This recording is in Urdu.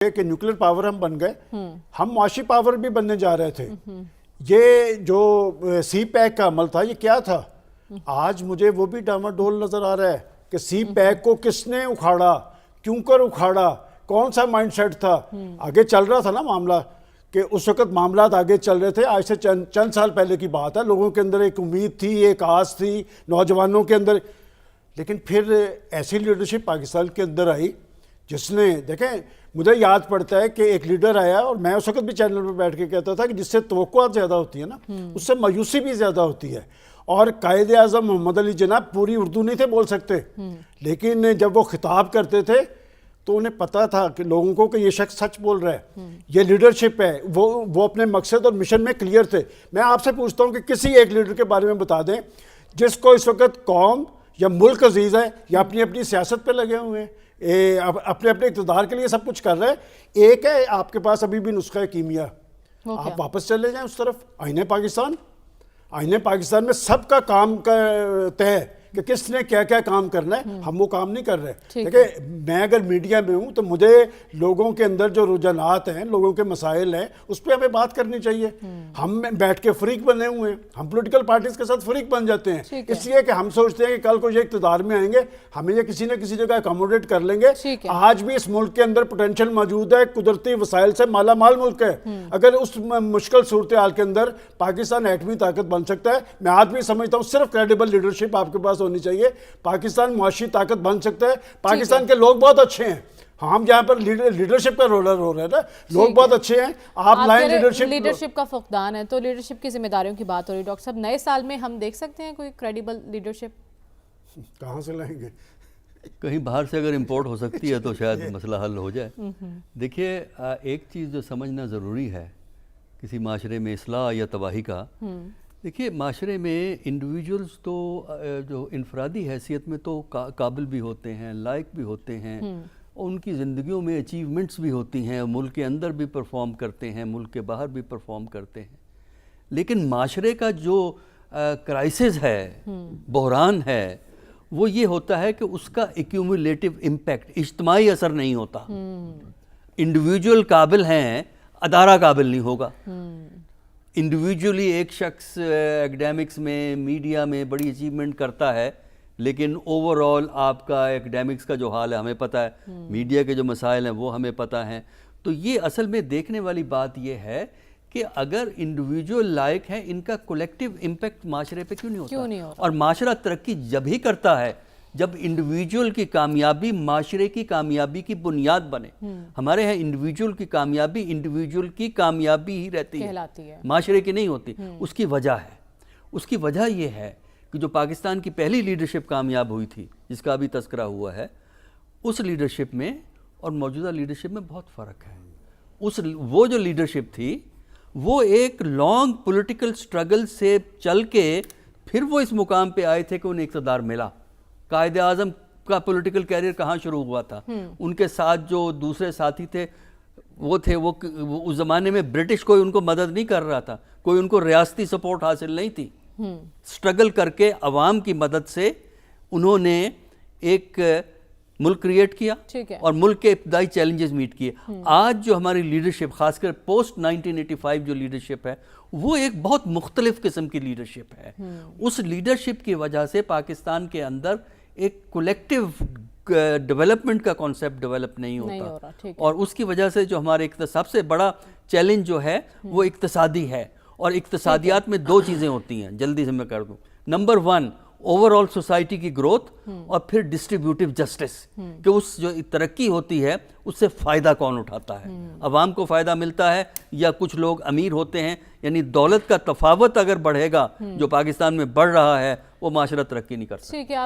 کہ نیوکلیر پاور ہم بن گئے، ہم معاشی پاور بھی بننے جا رہے تھے۔ یہ جو سی پیک کا عمل تھا یہ کیا تھا؟ آج مجھے وہ بھی ڈاما ڈول نظر آ رہا ہے کہ سی پیک کو کس نے اکھاڑا، کیوں کر اکھاڑا، کون سا مائنڈ سیٹ تھا۔ آگے چل رہا تھا نا معاملہ، کہ اس وقت معاملات آگے چل رہے تھے، آج سے چند سال پہلے کی بات ہے۔ لوگوں کے اندر ایک امید تھی، ایک آس تھی، نوجوانوں کے اندر، لیکن پھر ایسی لیڈرشپ پاکستان کے اندر آئی جس نے، دیکھیں مجھے یاد پڑتا ہے کہ ایک لیڈر آیا اور میں اس وقت بھی چینل پہ بیٹھ کے کہتا تھا کہ جس سے توقعات زیادہ ہوتی ہے نا اس سے مایوسی بھی زیادہ ہوتی ہے۔ اور قائد اعظم محمد علی جناح پوری اردو نہیں تھے بول سکتے، لیکن جب وہ خطاب کرتے تھے تو انہیں پتا تھا کہ لوگوں کو کہ یہ شخص سچ بول رہا ہے، یہ لیڈرشپ ہے۔ وہ اپنے مقصد اور مشن میں کلیئر تھے۔ میں آپ سے پوچھتا ہوں کہ کسی ایک لیڈر کے بارے میں بتا دیں جس کو اس وقت قوم یا ملک عزیز ہے یا اپنی اپنی سیاست پہ لگے ہوئے ہیں، اپنے اقتدار کے لیے سب کچھ کر رہے ہیں۔ ایک ہے آپ کے پاس ابھی بھی نسخہ کیمیا، آپ واپس چلے جائیں اس طرف۔ آئین پاکستان میں سب کا کام طے ہے کہ کس نے کیا کیا کام کرنا ہے، ہم وہ کام نہیں کر رہے۔ دیکھیں میں اگر میڈیا میں ہوں تو مجھے لوگوں کے اندر جو رجحانات ہیں، لوگوں کے مسائل ہیں، اس پہ ہمیں بات کرنی چاہیے۔ ہم بیٹھ کے فریق بنے ہوئے ہیں، ہم پولیٹیکل پارٹیز کے ساتھ فریق بن جاتے ہیں، اس لیے کہ ہم سوچتے ہیں کہ کل کو یہ اقتدار میں آئیں گے، ہمیں یہ کسی نہ کسی جگہ اکاموڈیٹ کر لیں گے۔ آج بھی اس ملک کے اندر پوٹینشل موجود ہے، قدرتی وسائل سے مالا مال ملک ہے۔ اگر اس مشکل صورتحال کے اندر پاکستان ایٹمی طاقت بن سکتا ہے، میں آج بھی سمجھتا ہوں صرف کریڈیبل لیڈرشپ آپ کے پاس ہونی چاہیے۔ پاکستان معاشی طاقت بن سکتا ہے، پاکستان کے لوگ بہت اچھے ہیں، ہم جہاں پر لیڈرشپ کا رولر ہو رہا ہے نا، لوگ بہت اچھے ہیں۔ آپ لائن لیڈرشپ کا فقدان ہے تو لیڈرشپ کی ذمہ داریوں کی بات ہو رہی ہے۔ ڈاکٹر صاحب نئے سال میں ہم دیکھ سکتے ہیں کوئی کریڈیبل لیڈرشپ؟ کہاں سے لائیں گے؟ کہیں باہر سے اگر امپورٹ ہو سکتی ہے تو شاید مسئلہ حل ہو جائے۔ دیکھیے ایک چیز جو سمجھنا ضروری ہے کسی معاشرے میں اصلاح یا تباہی کا، دیکھیے معاشرے میں انڈیویجولز تو جو انفرادی حیثیت میں تو قابل بھی ہوتے ہیں، لائق بھی ہوتے ہیں، اور ان کی زندگیوں میں اچیومنٹس بھی ہوتی ہیں، ملک کے اندر بھی پرفارم کرتے ہیں، ملک کے باہر بھی پرفارم کرتے ہیں۔ لیکن معاشرے کا جو کرائسس ہے، بحران ہے، وہ یہ ہوتا ہے کہ اس کا ایکیومولیٹو امپیکٹ، اجتماعی اثر نہیں ہوتا۔ انڈیویجول قابل ہیں، ادارہ قابل نہیں ہوگا۔ انڈیویجولی ایک شخص ایکڈیمکس میں، میڈیا میں بڑی اچیومنٹ کرتا ہے، لیکن اوورآل آپ کا ایکڈیمکس کا جو حال ہے ہمیں پتہ ہے، میڈیا کے جو مسائل ہیں وہ ہمیں پتہ ہیں۔ تو یہ اصل میں دیکھنے والی بات یہ ہے کہ اگر انڈیویجول لائق ہیں، ان کا کولیکٹیو امپیکٹ معاشرے پہ کیوں نہیں ہوتا؟ اور معاشرہ ترقی جب ہی کرتا ہے جب انڈیویجول کی کامیابی معاشرے کی کامیابی کی بنیاد بنے۔ ہمارے ہاں انڈیویجول کی کامیابی انڈیویجول کی کامیابی ہی رہتی ہے، معاشرے کی نہیں ہوتی۔ اس کی وجہ ہے، اس کی وجہ یہ ہے کہ جو پاکستان کی پہلی لیڈرشپ کامیاب ہوئی تھی، جس کا ابھی تذکرہ ہوا ہے، اس لیڈرشپ میں اور موجودہ لیڈرشپ میں بہت فرق ہے۔ وہ جو لیڈرشپ تھی وہ ایک لانگ پولیٹیکل سٹرگل سے چل کے پھر وہ اس مقام پہ آئے تھے کہ انہیں اقتدار ملا۔ قائد اعظم کا پولیٹیکل کیریئر کہاں شروع ہوا تھا؟ ان کے ساتھ جو دوسرے ساتھی تھے وہ اس زمانے میں برٹش کوئی ان کو مدد نہیں کر رہا تھا، کوئی ان کو ریاستی سپورٹ حاصل نہیں تھی۔ سٹرگل کر کے عوام کی مدد سے انہوں نے ایک ملک کریٹ کیا اور ملک کے ابتدائی چیلنجز میٹ کیے۔ آج جو ہماری لیڈرشپ، خاص کر پوسٹ 1985 جو لیڈرشپ ہے، وہ ایک بہت مختلف قسم کی لیڈرشپ ہے۔ اس لیڈرشپ کی وجہ سے پاکستان کے اندر ایک کولیکٹیو ڈیولپمنٹ کا کانسیپٹ ڈیولپ نہیں ہوتا، اور اس کی وجہ سے جو ہمارے سب سے بڑا چیلنج جو ہے وہ اقتصادی ہے۔ اور اقتصادیات میں دو چیزیں ہوتی ہیں، جلدی سے میں کر دوں۔ نمبر 1 اوور آل سوسائٹی کی گروتھ، اور پھر ڈسٹریبیوٹیو جسٹس، کہ اس جو ترقی ہوتی ہے اس سے فائدہ کون اٹھاتا ہے، عوام کو فائدہ ملتا ہے یا کچھ لوگ امیر ہوتے ہیں؟ یعنی دولت کا تفاوت اگر بڑھے گا جو پاکستان میں بڑھ رہا ہے، وہ معاشرہ ترقی نہیں کر سکتا۔